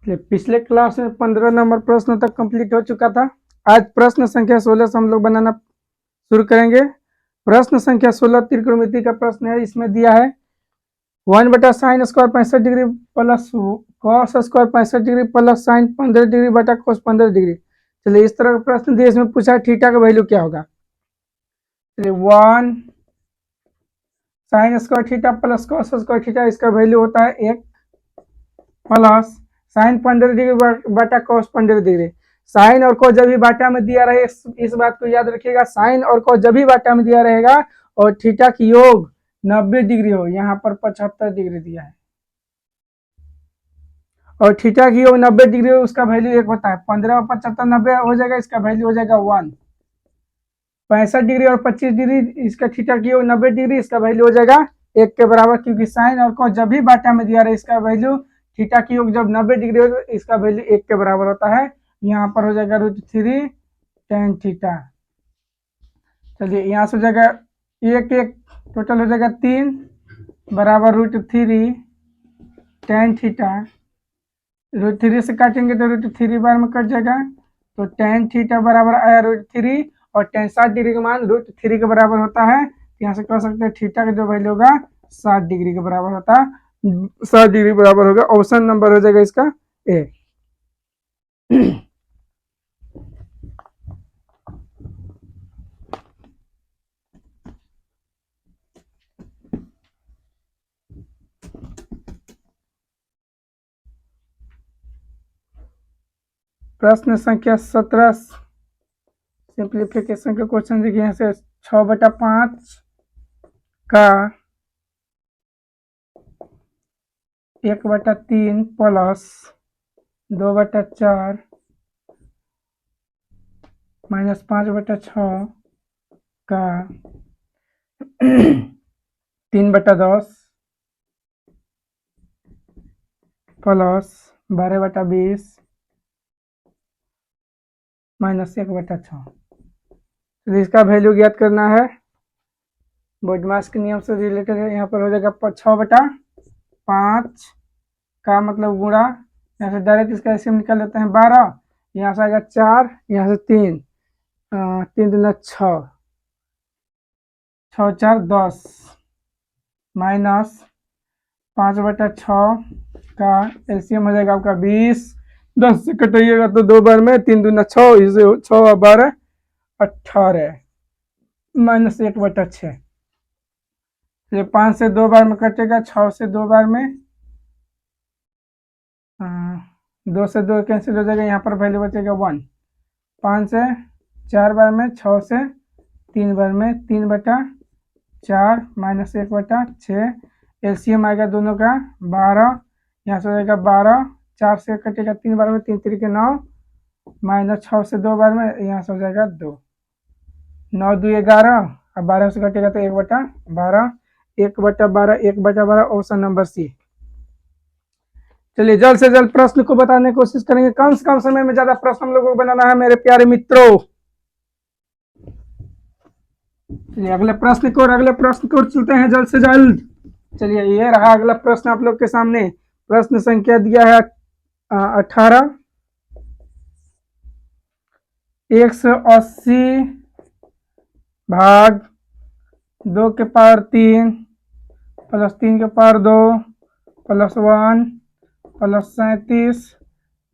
पिछले क्लास में 15 नंबर प्रश्न तक कंप्लीट हो चुका था। आज प्रश्न संख्या 16 से हम लोग बनाना शुरू करेंगे। प्रश्न संख्या 16 त्रिकोणमिति का प्रश्न है। इसमें दिया है 1/sin square 65 degree plus cos square 65 degree plus sign 15 degree बटा कोस 15 डिग्री। चलिए इस तरह का प्रश्न दिया, इसमें पूछा थीटा का वैल्यू क्या होगा। चलिए 1 sine square theta plus cos square theta, इसका वैल्यू होता है 1 प्लस साइन 15 डिग्री बटा कॉस 15 डिग्री। साइन और कॉस जब भी बाटा में दिया रहे, इस बात को याद रखिएगा, साइन और कॉस जब भी बाटा में दिया रहेगा और थीटा की योग 90 डिग्री हो, यहाँ पर 75 डिग्री दिया है और थीटा की योग 90 डिग्री हो, उसका वैल्यू 1 होता है। 15 और 75 90 हो जाएगा, इसका वैल्यू हो जाएगा 1। 65 डिग्री और 25 डिग्री, इसका थीटा की योग 90 डिग्री, इसका वैल्यू हो जाएगा 1 के बराबर, क्योंकि साइन और कॉस जब भी बाटा में दिया रहे, इसका वैल्यू थीटा की योग जब 90 डिग्री हो, इसका वैल्यू 1 के बराबर होता है। यहाँ पर हो जाएगा √3 tan थीटा। चलिए यहाँ से हो जाएगा 1 टोटल हो जाएगा 3 बराबर √3 tan थीटा। √3 से काटेंगे तो √3 बार में कट जाएगा, तो tan थीटा बराबर आया √3 और tan 60 डिग्री का मान √3 के बराबर होता है। यहाँ से कह सकते हैं थीटा का जो वैल्यू होगा 60 डिग्री के बराबर होता है। 60 डिग्री बराबर होगा, ऑप्शन नंबर हो जाएगा इसका ए। प्रश्न संख्या 17 सिंप्लीफिकेशन का क्वेश्चन देखिए। यहाँ से 6/5 का 1/3 प्लस 2/4 माइनस 5/6 का 3/10 प्लस 12/20 माइनस 1/6। तो इसका वैल्यू ज्ञात करना है, बोडमास के नियम से रिलेटेड है। यहाँ पर हो जाएगा 6/5 का मतलब गुणा, यहाँ से डायरेक्ट इसका एलसीएम निकाल लेते हैं 12, यहाँ से आएगा 4, यहाँ से 3, 3 दूना 6, 6 4 10 माइनस 5/6 का एलसीएम हो जाएगा आपका 20। 10 से कटाइएगा तो 2 बार में, 3 दूना 6, इसे 6 और 12 18 माइनस 1/6। 5 से 2 बार में कटेगा, 6 से 2 बार में, 2 से 2 कैंसिल हो जाएगा, यहाँ पर वैल्यू बचेगा 1। 5 से 4 बार में, 6 से 3 बार में, 3/4 माइनस 1/6। एलसीएम आएगा दोनों का 12, यहाँ से हो जाएगा 12, 4 से कटेगा 3 बार में, 3 3 9 माइनस 6 से 2 बार में, यहाँ से हो जाएगा 2, 9 2 11, अब 12 से कटेगा तो 1/12, 1/12, 1/12, ऑप्शन नंबर सी। चलिए जल्द से जल्द प्रश्न को बताने की कोशिश करेंगे, कम से कम समय में ज्यादा प्रश्न हम लोगों को बनाना है मेरे प्यारे मित्रों। चलिए अगले प्रश्न को चलते हैं जल्द से जल्द। चलिए ये रहा अगला प्रश्न आप लोग के सामने। प्रश्न संख्या दिया है 18। 180 भाग 2 के पावर 3 प्लस 3 के पावर 2 प्लस 1 प्लस 37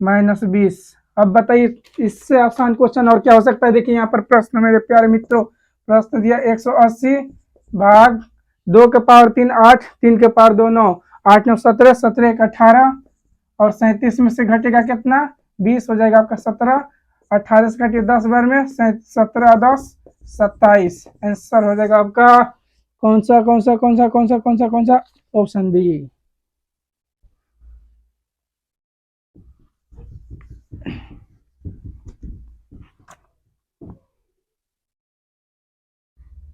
माइनस 20। अब बताइए इससे आसान क्वेश्चन और क्या हो सकता है। देखिए यहाँ पर प्रश्न मेरे प्यारे मित्रों, प्रश्न दिया 180 भाग 2 के पावर 3 8, 3 के पावर 2 9, 8 9 17, 17 1 18 और 37 में से घटेगा कितना 20 हो जाएगा आपका 17, 18 से घटिए 10 बार में, 17 10 27। आंसर हो जाएगा आपका कौन सा ऑप्शन बी।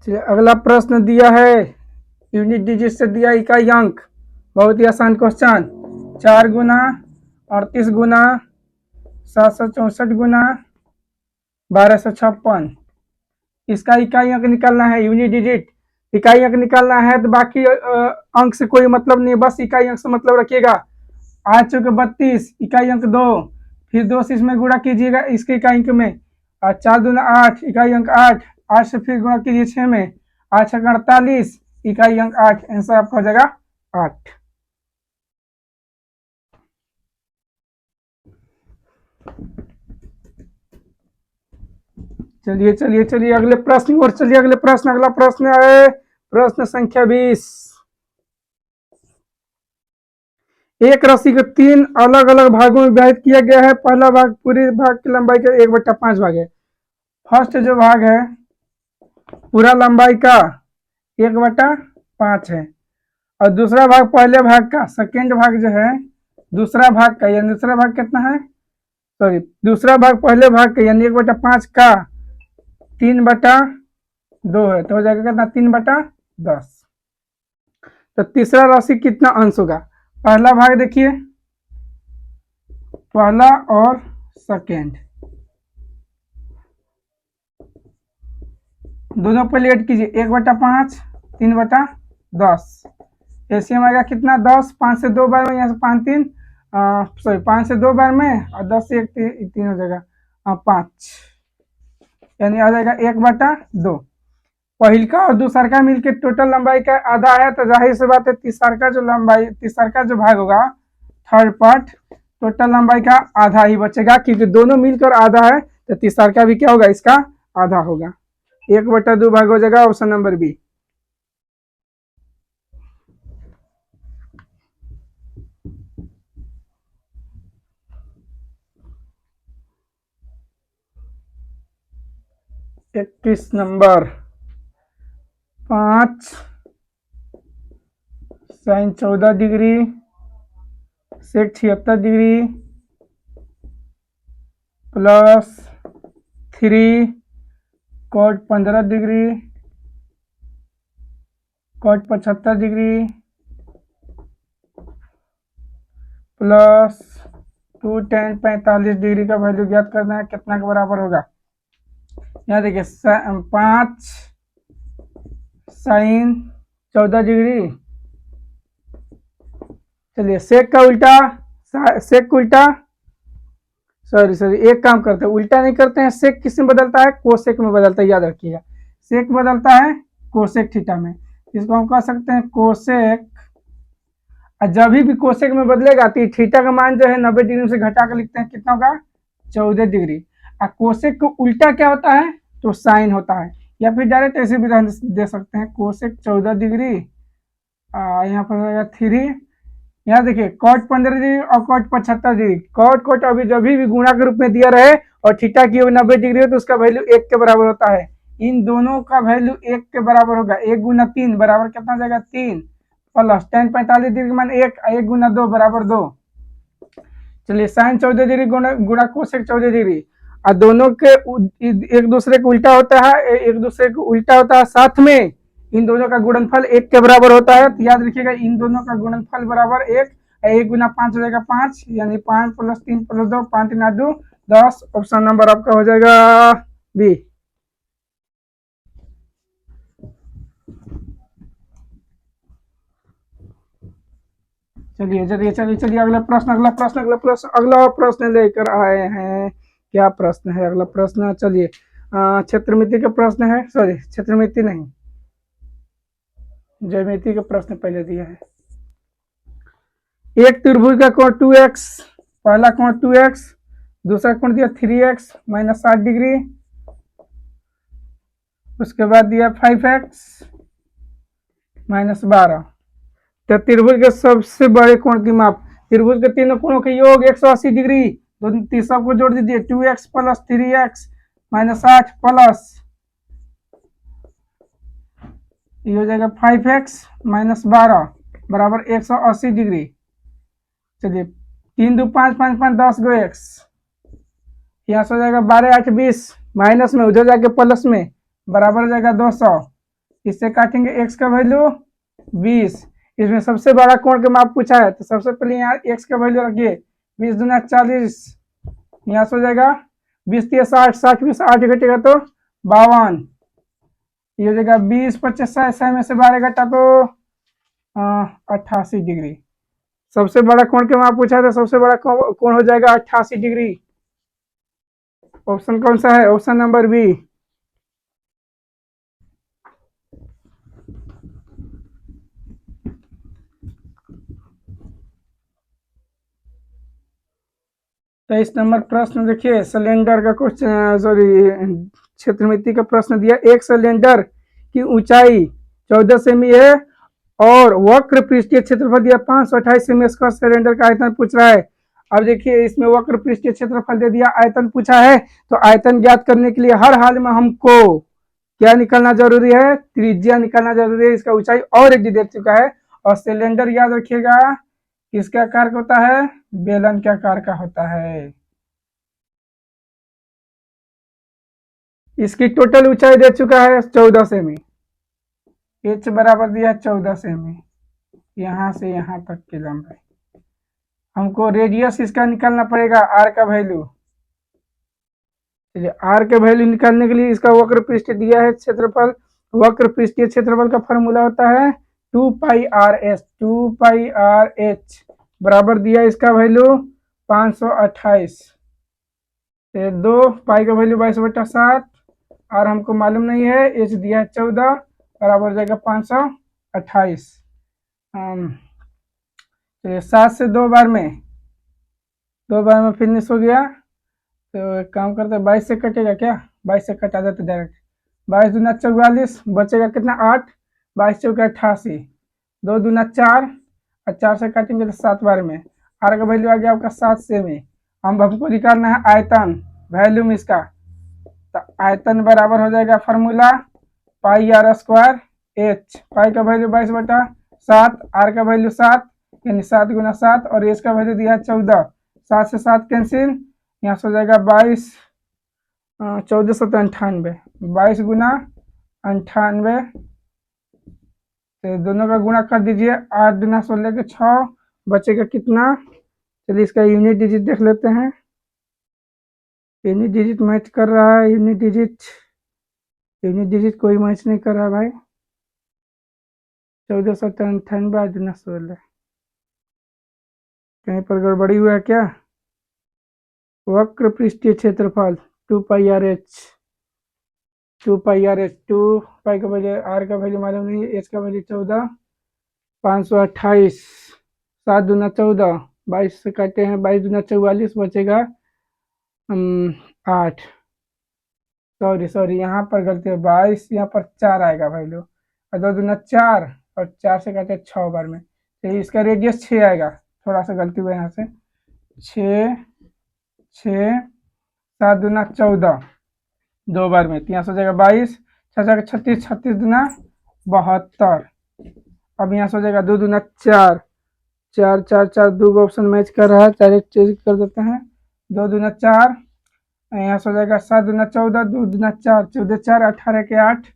चलिए अगला प्रश्न दिया है यूनिट डिजिट से दिया इकाई अंक, बहुत ही आसान क्वेश्चन। 4 गुना 38 गुना 764 गुना 1256, इसका इकाई अंक निकालना है। यूनिट डिजिट इकाई अंक निकालना है, तो बाकी अंक से कोई मतलब नहीं, बस इकाई अंक से मतलब रखिएगा। 8 चौके 32, इकाई अंक 2, फिर 2 से इसमें गुणा कीजिएगा इसके इकाई अंक में, और 4 दूना 8, इकाई अंक 8, 8 से फिर गुणा कीजिए 6 में, 8 छक्का 48, इकाई अंक 8, आंसर आपका हो जाएगा 8। चलिए चलिए चलिए अगले प्रश्न और चलिए अगले प्रश्न, अगला प्रश्न है प्रश्न संख्या 20। एक राशि को 3 अलग अलग भागों में विभाजित किया गया है। पहला भाग पूरी भाग की लंबाई का 1/5 भाग है। फर्स्ट जो भाग है पूरा लंबाई का 1/5 है, और दूसरा भाग पहले भाग का, सेकेंड भाग जो है दूसरा भाग का, यानी दूसरा भाग कितना है, सॉरी दूसरा भाग पहले भाग का यानी 1/5 का 3/2 है, तो हो जाएगा कितना 3/10। तो तीसरा राशि कितना अंश होगा, पहला भाग देखिए, पहला और सेकेंड दोनों पर ऐड कीजिए, 1/5 3/10, ऐसे में आएगा कितना 10, 5 से 2 बार में, यहाँ से 5 3 सॉरी 5 से 2 बार में, और 10 से 1 3 हो जाएगा 5, यानी आ जाएगा 1/2। पहिलका और दूसरका मिलके टोटल लंबाई का आधा है, तो जाहिर सी बात है तीसरका जो लंबाई, तीसरका जो भाग होगा थर्ड पार्ट, टोटल लंबाई का आधा ही बचेगा, क्योंकि दोनों मिलकर आधा है, तो तीसरका भी क्या होगा, इसका आधा होगा, 1/2 भाग हो जाएगा, ऑप्शन नंबर बी। इक्कीस नंबर, 5 sin 14 डिग्री सेक 76 degree plus 3 cot 15 degree cot 75 degree plus 2 tan 45 degree का वैल्यू ज्ञात करना है, कितना के बराबर होगा। यहाँ देखिए 5 sin 14 डिग्री, चलिए सेक का उल्टा, सेक उल्टा, सॉरी एक काम करते हैं, उल्टा नहीं करते हैं, सेक किस में बदलता है, कोसेक में बदलता है, याद रखिएगा, सेक बदलता है कोसेक थीटा में, इसको हम कह सकते हैं कोसेक, और जब भी कोसेक में बदलेगा तो थीटा का मान जो है 90 डिग्री से घटा कर लिखते हैं, कितना होगा 14 डिग्री, और कोसेक को उल्टा क्या होता है, तो साइन होता है, या फिर डायरेक्ट ऐसे भी दे सकते हैं, कोसेक 14 डिग्री, यहाँ पर 3, यहाँ देखिए कॉट 15 डिग्री और कॉट 75 डिग्री, कॉट अभी जब भी गुणा के रूप में दिया रहे और थीटा की 90 डिग्री हो तो उसका वैल्यू 1 के बराबर होता है, इन दोनों का वैल्यू 1 के बराबर होगा, 1 × 3 बराबर कितना हो जाएगा 3, प्लस tan 45 डिग्री मान 1, 1 × 2 बराबर 2। चलिए साइन 14 डिग्री गुणा कोसेक 14 डिग्री, और दोनों के एक दूसरे को उल्टा होता है, एक दूसरे को उल्टा होता है, साथ में इन दोनों का गुणनफल 1 के बराबर होता है, तो याद रखिएगा इन दोनों का गुणनफल बराबर 1, 1 × 5 हो जाएगा 5, यानी 5 + 3 + 2 5 × 2 10, ऑप्शन नंबर आपका हो जाएगा बी। चलिए चलिए चलिए चलिए अगला प्रश्न, अगला प्रश्न, अगला प्रश्न, अगला प्रश्न लेकर आए हैं, क्या प्रश्न है अगला प्रश्न, चलिए क्षेत्रमिति का प्रश्न है, सॉरी क्षेत्रमिति नहीं, ज्यामिति का प्रश्न पहले दिया है। एक त्रिभुज का कोण 2x, पहला कोण 2x, दूसरा कोण दिया 3x - 60 डिग्री, उसके बाद दिया 5x - 12, तो त्रिभुज के सबसे बड़े कोण की माप, त्रिभुज के तीनों कोणों के योग 180 डिग्री, तो तीसरा को जोड़ दीजिए 2x + 3x - 60 प्लस ये हो जाएगा 5x - 12 बराबर 180 डिग्री। चलिए 3 2 5 5 5 10 गो x, यहाँ से हो जाएगा 12 8 20, माइनस में उधर जाके प्लस में बराबर हो जाएगा 200, इससे काटेंगे x का वैल्यू 20, इसमें सबसे बड़ा कोण का माप पूछा है, तो सबसे पहले यहाँ x का वैल्यू रखिए, 20 दूना 40, यहाँ से हो जाएगा 20 3 60, 60 20 8 घटेगा तो 52, ये हो जाएगा 20 25 100 में से 12 घटा तो 88 डिग्री, सबसे बड़ा कोण के वहां पूछा था, सबसे बड़ा कोण हो जाएगा 88 डिग्री। ऑप्शन कौन सा है? Option number B. तो इस नंबर प्रश्न देखिए, सिलेंडर का क्वेश्चन, सॉरी क्षेत्रमिति का प्रश्न दिया। एक सिलेंडर की ऊंचाई 14 सेमी है और वक्र पृष्ठीय क्षेत्रफल दिया 528 सेमी स्क्वायर। सिलेंडर का आयतन पूछ रहा है। अब देखिए इसमें वक्र पृष्ठीय क्षेत्रफल दे दिया, आयतन पूछा है, तो आयतन ज्ञात करने के लिए हर हाल में हमको क्या निकालना जरूरी है? त्रिज्या निकालना जरूरी है। इसका ऊंचाई ऑलरेडी दे चुका है। और सिलेंडर याद रखिएगा किसके आकार का होता है? बेलन के आकार का होता है। इसकी टोटल ऊंचाई दे चुका है 14 सेमी। एच बराबर दिया 14 सेमी, यहां से यहां तक की लंबाई। हमको रेडियस इसका निकालना पड़ेगा, आर का वैल्यू। आर के वैल्यू निकालने के लिए इसका वक्र पृष्ठ दिया है क्षेत्रफल। वक्र पृष्ठीय क्षेत्रफल का फॉर्मूला होता है 2 पाई आर एच। 2 पाई आर एच बराबर दिया इसका वैल्यू 528। 2 पाई का वैल्यू 22/7, और हमको मालूम नहीं है, एच दिया है 14, बराबर हो जाएगा 528। 7 से 2 बार में फिनिश हो गया। तो एक काम करते हैं, 22 से कटेगा क्या? 22 से कटा देते डायरेक्ट। 22 दूना 44, बचेगा कितना? 8। 22 चौका 88, 2 दूना 4, और 4 से काटेंगे तो 7 बार में। आर का वैल्यू आ गया आपका 7 सेमी। हमको निकालना है आयतन, वैल्यूम इसका। तो आयतन बराबर हो जाएगा formula pi R square H. Pi का वैल्यू 22/7, आर का वैल्यू 7, यानी 7 गुना 7, और एच का वैल्यू दिया है 14। 7 से 7 कैंसिल, यहाँ से हो जाएगा 22, 14 7 98, 22 गुना 98। तो दोनों का गुणा कर दीजिए, 8 दूना 16 के 6, बचेगा कितना? चलिए इसका यूनिट डिजिट देख लेते हैं। यूनिट डिजिट मैच कर रहा है, यूनिट डिजिट कोई मैच नहीं कर रहा भाई। 14 7 98, 8 दूना 16, कहीं पर गड़बड़ी हुआ है क्या? वक्र पृष्ठीय क्षेत्रफल 2 पाई आर एच। 2 पाई आर एच, 2 पाई का वैल्यू, आर का वैल्यू मालूम नहीं, एच का वैल्यू 14, 528, 7 दूना 14, 22 से काटे हैं, 22 दूना 44, बचेगा 8। सॉरी यहाँ पर गलती है, 22 यहाँ पर 4 आएगा वैल्यू, और 2 दूना 4, और 4 से काटे 6 बार में, तो इसका रेडियस 6 आएगा। थोड़ा सा गलती हुआ यहाँ से, 6 6, 7 दूना 14, 2 बार में, तो यहाँ से हो जाएगा 22, 6 36, 36 दूना 72। अब यहाँ से हो जाएगा 2 दूना 4, 4 4 4, 2 ऑप्शन मैच कर रहा है, चाहे चेक कर देते हैं। 2 दूना 4, यहाँ से हो जाएगा 7 दूना 14, 2 दूना 4, 14 4, 18 के 8,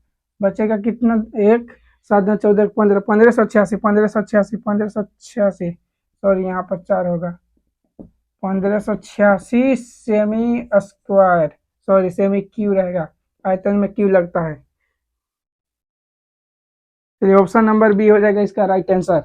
बचेगा कितना? 1, 7 दूना 14, 15, 1586, 1586, 1586, सॉरी यहाँ पर 4 होगा, 1586 semi square, sorry semi Q रहेगा, आयतन में क्यू लगता है। चलिए ऑप्शन नंबर बी हो जाएगा इसका राइट आंसर।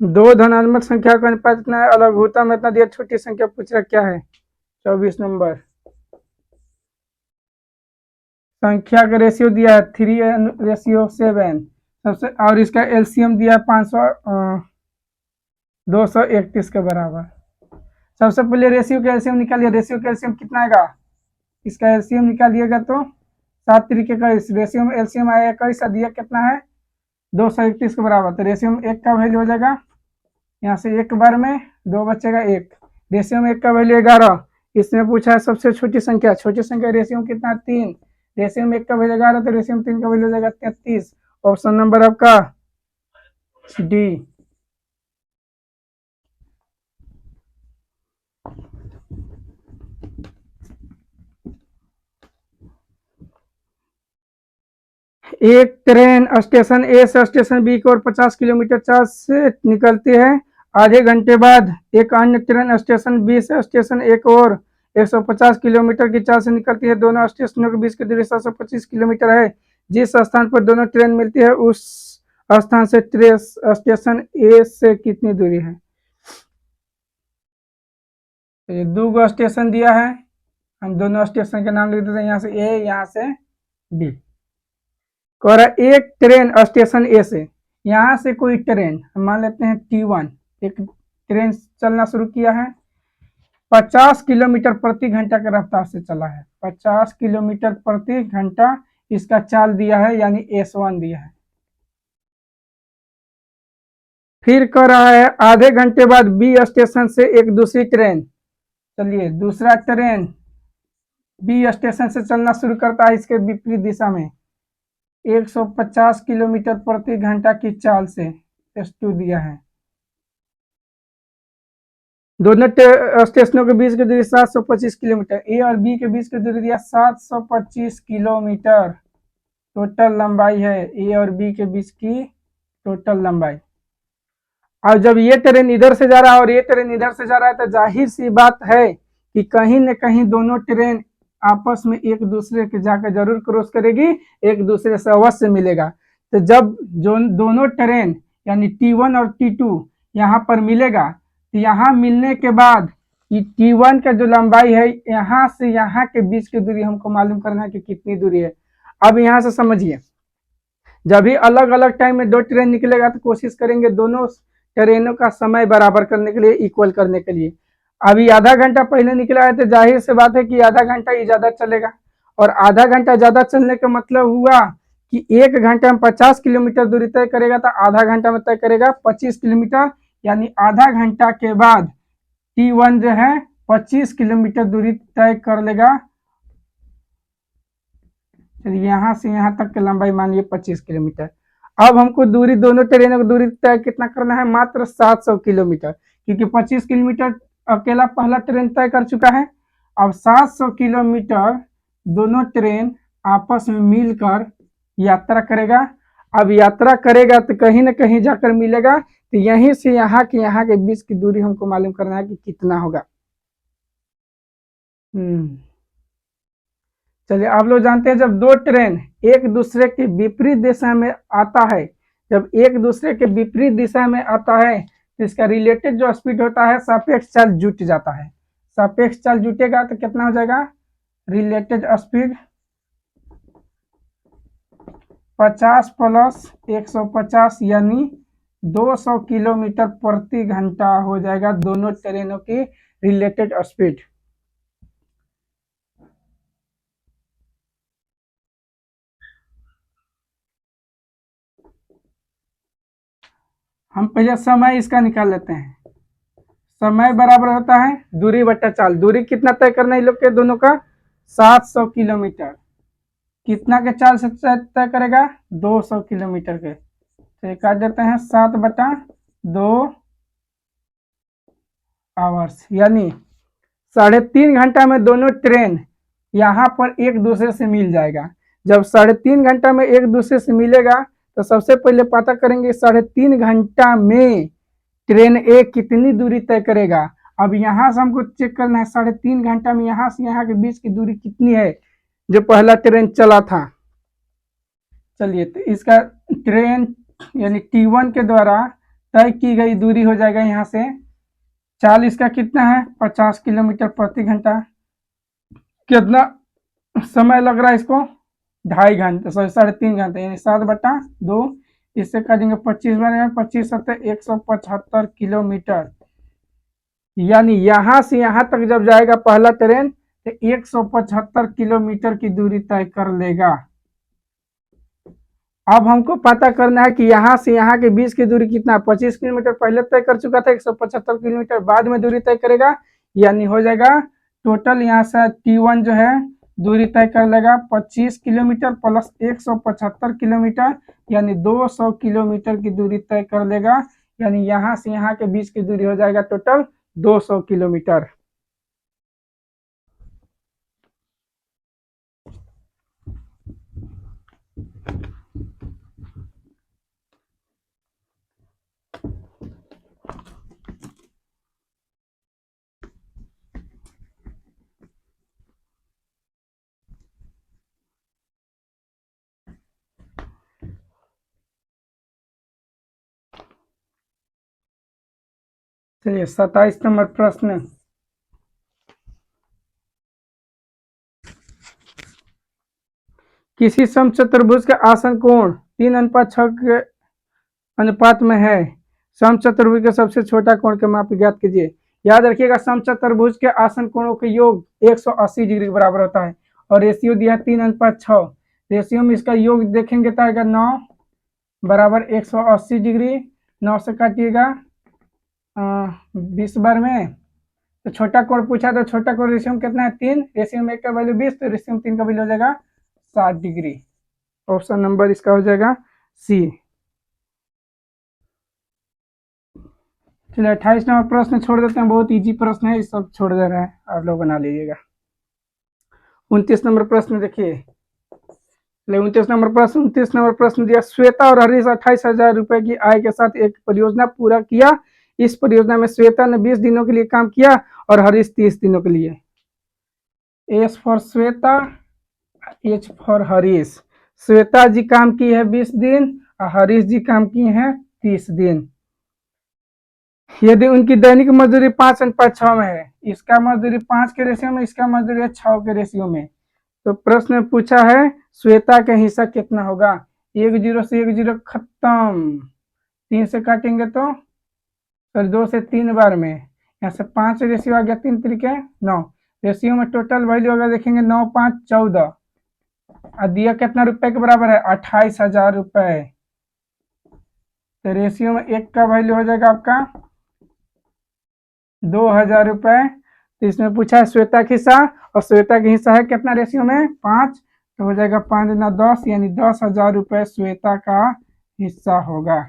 दो धनात्मक संख्या का अनुपात इतना है, अलगभूता में इतना दिया, छोटी संख्या पूछ रहा क्या है? 24 नंबर। संख्या का रेशियो दिया है 3:7 सबसे, और इसका एलसीएम दिया है 231 के बराबर। सबसे पहले रेशियो का एलसीएम निकालिए। रेशियो का एलसीएम कितना आएगा? इसका एलसीएम निकालिएगा तो 7 तरीके का रेशियो में एलसीएम आएगा, कैसा दिया कितना है? 231 के बराबर। तो रेशियो में 1 का वैल्यू हो जाएगा, यहाँ से 1 बार में 2 बचेगा 1। रेशियो में 1 का वैल्यू 11। इसमें पूछा है सबसे छोटी संख्या, छोटी संख्या रेशियो में कितना? 3। रेशियो में 1 का वैल्यू 11, तो रेशियो में 3 का वैल्यू हो जाएगा 33। ऑप्शन नंबर आपका डी। एक ट्रेन स्टेशन ए से स्टेशन बी की ओर 50 किलोमीटर चार्ज से निकलती है आधे घंटे बाद एक अन्य ट्रेन स्टेशन बी से स्टेशन एक और 150 किलोमीटर की चाल से निकलती है। दोनों स्टेशनों के बीच की दूरी 725 किलोमीटर है। जिस स्थान पर दोनों ट्रेन मिलती है उस स्थान से ट्रेन स्टेशन ए से कितनी दूरी है? तो ये दो गो स्टेशन दिया है, हम दोनों स्टेशन के नाम लिख देते हैं, यहाँ से ए, यहाँ से बी। कह रहा एक ट्रेन स्टेशन ए से, यहाँ से कोई ट्रेन हम मान लेते हैं T1, एक ट्रेन चलना शुरू किया है, 50 किलोमीटर प्रति घंटा के रफ्तार से चला है। 50 किलोमीटर प्रति घंटा इसका चाल दिया है, यानी S1 दिया है। फिर कह रहा है आधे घंटे बाद बी स्टेशन से एक दूसरी ट्रेन, चलिए दूसरा ट्रेन बी स्टेशन से चलना शुरू करता है इसके विपरीत दिशा में 150 किलोमीटर प्रति घंटा की चाल से, S2 दिया है। दोनों स्टेशनों के बीच की दूरी 725 किलोमीटर, ए और बी के बीच की दूरी दिया 725 किलोमीटर टोटल लंबाई है, ए और बी के बीच की टोटल लंबाई। और जब ये ट्रेन इधर से जा रहा है और ये ट्रेन इधर से जा रहा है तो जाहिर सी बात है कि कहीं न कहीं दोनों ट्रेन आपस में एक दूसरे के जाकर जरूर क्रॉस करेगी, एक दूसरे से अवश्य मिलेगा। तो जब जो दोनों ट्रेन यानी T1 और T2 यहाँ पर मिलेगा, तो यहाँ मिलने के बाद T1 का जो लंबाई है यहाँ से यहाँ के बीच की दूरी हमको मालूम करना है कि कितनी दूरी है। अब यहाँ से समझिए, जब भी अलग अलग टाइम में दो ट्रेन निकलेगा तो कोशिश करेंगे दोनों ट्रेनों का समय बराबर करने के लिए, इक्वल करने के लिए। अभी आधा घंटा पहले निकला है तो जाहिर सी बात है कि आधा घंटा ही ज्यादा चलेगा, और आधा घंटा ज्यादा चलने का मतलब हुआ कि एक घंटा में 50 किलोमीटर दूरी तय करेगा तो आधा घंटा में तय करेगा 25 किलोमीटर, यानी आधा घंटा के बाद T1 जो है 25 किलोमीटर दूरी तय कर लेगा। यहाँ से यहाँ तक की लंबाई मान लिया 25 किलोमीटर। अब हमको दूरी दोनों ट्रेनों की दूरी तय कितना करना है, मात्र 700 किलोमीटर, क्योंकि 25 किलोमीटर अकेला पहला ट्रेन तय कर चुका है। अब 700 किलोमीटर दोनों ट्रेन आपस में मिलकर यात्रा करेगा। अब यात्रा करेगा तो कहीं ना कहीं जाकर मिलेगा, तो यहीं से यहाँ के बीच की दूरी हमको मालूम करना है कि कितना होगा। चलिए आप लोग जानते हैं जब दो ट्रेन एक दूसरे के विपरीत दिशा में आता है, जब एक दूसरे के विपरीत दिशा में आता है तो इसका रिलेटेड जो स्पीड होता है सापेक्ष चाल जुट जाता है। सापेक्ष चाल जुटेगा तो कितना हो जाएगा, रिलेटेड स्पीड 50 प्लस 150 यानी 200 किलोमीटर प्रति घंटा हो जाएगा दोनों ट्रेनों की रिलेटेड स्पीड। हम पहले समय इसका निकाल लेते हैं। समय बराबर होता है दूरी बट्टा चाल। दूरी कितना तय करना है इन लोग के दोनों का, 700 किलोमीटर। कितना के चाल से तय करेगा, 200 किलोमीटर के। तो काट देते हैं 7/2 आवर्स, यानी 3.5 घंटा में दोनों ट्रेन यहाँ पर एक दूसरे से मिल जाएगा। जब 3.5 घंटा में एक दूसरे से मिलेगा तो सबसे पहले पता करेंगे 3.5 घंटा में ट्रेन ए कितनी दूरी तय करेगा। अब यहाँ से हमको चेक करना है 3.5 घंटा में यहाँ से यहाँ के बीच की दूरी कितनी है जो पहला ट्रेन चला था। चलिए तो इसका ट्रेन यानी T1 के द्वारा तय की गई दूरी हो जाएगा, यहाँ से चाल इसका कितना है 50 किलोमीटर प्रति घंटा। कितना समय लग रहा है इसको, 2.5 घंटे, सॉरी 3.5 घंटे, यानी 7/2 इससे काटेंगे 25 बनेगा, 25 सत्तर 175 किलोमीटर। यानी यहाँ से यहाँ तक जब जाएगा पहला ट्रेन तो 175 किलोमीटर की दूरी तय कर लेगा। अब हमको पता करना है कि यहाँ से यहाँ के बीच की दूरी कितना, 25 किलोमीटर पहले तय कर चुका था, 175 किलोमीटर बाद में दूरी तय करेगा, यानी हो जाएगा टोटल यहाँ से T1 जो है दूरी तय कर लेगा 25 किलोमीटर प्लस 175 किलोमीटर, यानी 200 किलोमीटर की दूरी तय कर लेगा। यानी यहाँ से यहाँ के बीच की दूरी हो जाएगा टोटल 200 किलोमीटर। चलिए 27 नंबर प्रश्न। किसी समचतुर्भुज का आसन कोण 3:6 के अनुपात में है। समचतुर्भुज के सबसे छोटा कोण का माप ज्ञात कीजिए। याद रखिएगा समचतुर्भुज के आसन कोणों के योग 180 डिग्री के बराबर होता है और रेशियो दिया 3:6। रेशियो में इसका योग देखेंगे तो आएगा 9 बराबर 180 डिग्री। 9 से काटिएगा 20 बार में। तो छोटा कोण पूछा तो छोटा कोण रेशियो में कितना है 3। रेशियो में 1 का वैल्यू 20 तो रेशियो में 3 का वैल्यू हो जाएगा 60 डिग्री। ऑप्शन नंबर इसका हो जाएगा सी। चलिए 28 नंबर प्रश्न छोड़ देते हैं, बहुत इजी प्रश्न है, इस सब छोड़ दे रहे हैं, आप लोग बना लीजिएगा। 29 नंबर प्रश्न देखिए। 29 नंबर प्रश्न दिया, श्वेता और हरीश 28,000 रुपए की आय के साथ एक परियोजना पूरा किया। इस परियोजना में श्वेता ने 20 दिनों के लिए काम किया और हरीश 30 दिनों के लिए। S for Shweta, H for Harish. Shweta ji काम की है 20 दिन और हरीश जी काम की है 30 दिन। यदि उनकी दैनिक मजदूरी 5:6 में है, इसका मजदूरी 5 के रेशियो में, इसका मजदूरी 6 के रेशियो में, तो प्रश्न में पूछा है श्वेता का हिस्सा कितना होगा। 1 0 से 1 0 खत्म। 3 से काटेंगे तो फिर 2 से 3 बार में, यहाँ से 5 रेशियो आ गया, 3 तरीके 9 रेशियो में। टोटल वैल्यू अगर देखेंगे 9 5 14 और दिया कितना रुपए के बराबर है 28,000 रुपए। तो रेशियो में 1 का वैल्यू हो जाएगा आपका 2,000 रुपए। तो इसमें पूछा है श्वेता का हिस्सा और श्वेता का हिस्सा है कितना रेशियो में 5, तो हो जाएगा 5 गुना 10 यानी 10,000 रुपए श्वेता का हिस्सा होगा।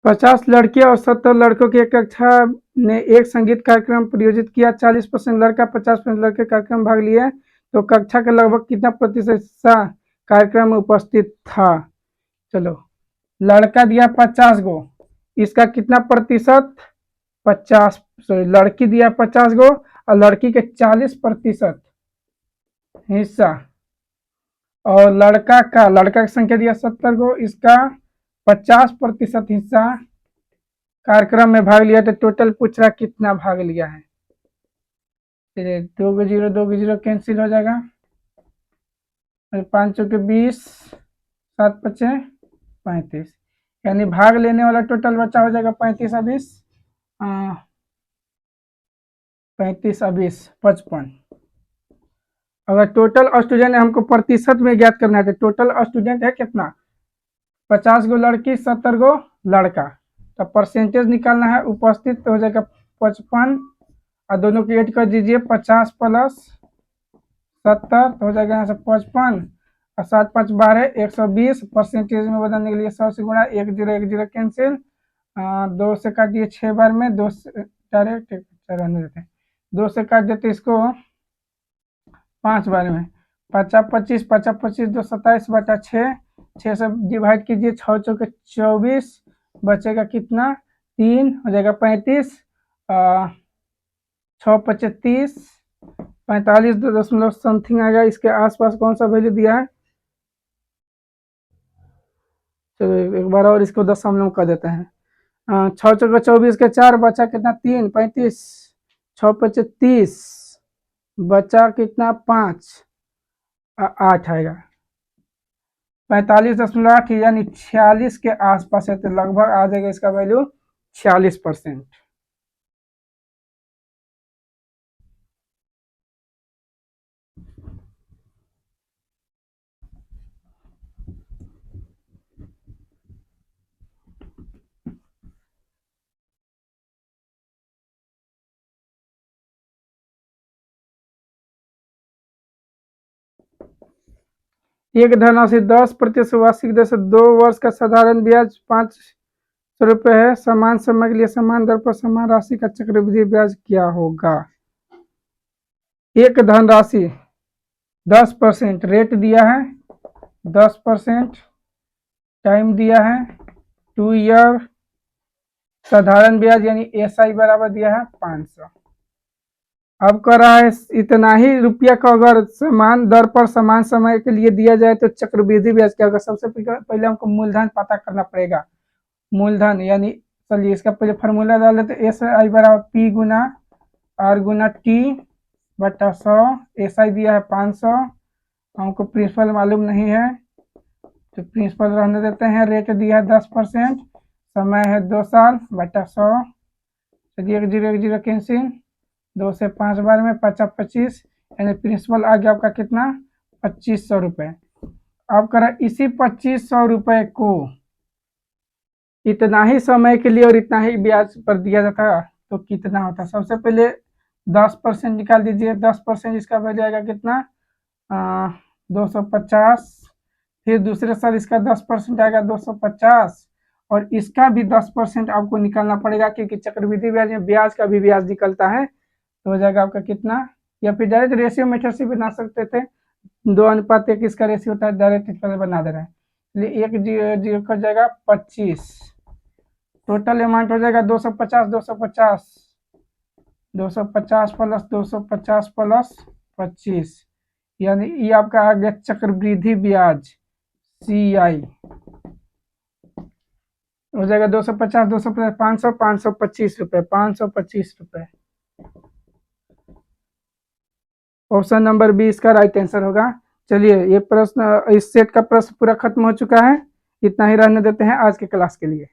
पचास लड़कियां और 70 लड़कों की एक कक्षा ने एक संगीत कार्यक्रम प्रायोजित किया। 40% लड़का 50% लड़के कार्यक्रम भाग लिए, तो कक्षा का लगभग कितना प्रतिशत हिस्सा कार्यक्रम में उपस्थित था। चलो लड़का दिया 50 गो, इसका कितना प्रतिशत 50, सॉरी लड़की दिया 50 गो और लड़की के 40% हिस्सा, और लड़का की संख्या दिया 70 गो, इसका 50% हिस्सा कार्यक्रम में भाग लिया। तो टोटल पूछ रहा कितना भाग लिया है। 2 को 0 2 को 0 कैंसिल हो जाएगा, 5 के 20 7 5 35, यानी भाग लेने वाला टोटल बचा हो जाएगा 35 और 20 35 और 20 55। अगर टोटल स्टूडेंट हमको प्रतिशत में ज्ञात करना है तो टोटल स्टूडेंट है कितना 50 गो लड़की 70 गो लड़का, तो परसेंटेज निकालना है उपस्थित, तो हो जाएगा 55 और दोनों की ऐड कर दीजिए 50 प्लस 70 तो हो जाएगा यहाँ से 55 और 7 5 12 120। परसेंटेज में बदलने के लिए 100 से गुणा 1 0 1 0 कैंसिल, 2 से काट दिए 6 बार में, 2 से डायरेक्ट रहने देते हैं, 2 से काट देते इसको 5 बार में, 50 25 50 25 2 27 बटा 6, 6 से डिवाइड कीजिए 6 चौके 24, बचेगा कितना 3 हो जाएगा 35, 6 25 30 45 दशमलव समथिंग आएगा। इसके आसपास कौन सा वैल्यू दिया है, चलो एक बार और इसको दशमलव कर देते हैं। 6 चौके 24 के 4 बचा कितना 3 35, 6 25 30 बचा कितना 5 8 आएगा 45.8 यानी 46 के आसपास है, तो लगभग आ जाएगा इसका वैल्यू 46%। एक धनराशि 10% वार्षिक दर से 2 वर्ष का साधारण ब्याज 500 रुपये है। समान समय के लिए समान दर पर समान राशि का चक्रवृद्धि ब्याज क्या होगा। एक धनराशि 10% रेट दिया है, 10% टाइम दिया है 2 ईयर, साधारण ब्याज यानी SI बराबर दिया है 500। अब कर रहा है इतना ही रुपया का अगर समान दर पर समान समय के लिए दिया जाए तो चक्रवृद्धि ब्याज क्या होगा। सबसे पहले हमको मूलधन पता करना पड़ेगा। मूलधन यानी चलिए इसका पहले फार्मूला डाल देते। SI बराबर P गुना R गुना T बटा 100। SI दिया है 500, हमको प्रिंसिपल मालूम नहीं है तो प्रिंसिपल रहने देते हैं। रेट दिया है 10%, समय है 2 साल बटा 100। चलिए 1 0 कैंसिल, 2 से 5 बार में 50 25 यानी प्रिंसिपल आ गया आपका कितना 2500 रुपये। अब करा इसी 2500 रुपये को इतना ही समय के लिए और इतना ही ब्याज पर दिया जाता तो कितना होता। सबसे पहले 10% निकाल दीजिए। 10% इसका बन जाएगा कितना 250। फिर दूसरे साल इसका 10% आएगा 250 और इसका भी 10% आपको निकालना पड़ेगा क्योंकि चक्रवृद्धि ब्याज में ब्याज का भी ब्याज निकलता है। तो हो जाएगा आपका कितना, या फिर डायरेक्ट रेशियो मेथड से बना सकते थे। 2:1 इसका रेशियो होता है, डायरेक्ट इसका बना दे रहे हैं। इसलिए 1 0 कर जाएगा 25। टोटल अमाउंट हो जाएगा 250 250 250 प्लस 250 प्लस 25 यानी ये आपका आ गया चक्रवृद्धि ब्याज CI हो जाएगा 250 250 500 525 रुपये 525 रुपये। ऑप्शन नंबर बी इसका राइट आंसर होगा। चलिए ये प्रश्न इस सेट का प्रश्न पूरा खत्म हो चुका है। इतना ही रहने देते हैं आज के क्लास के लिए।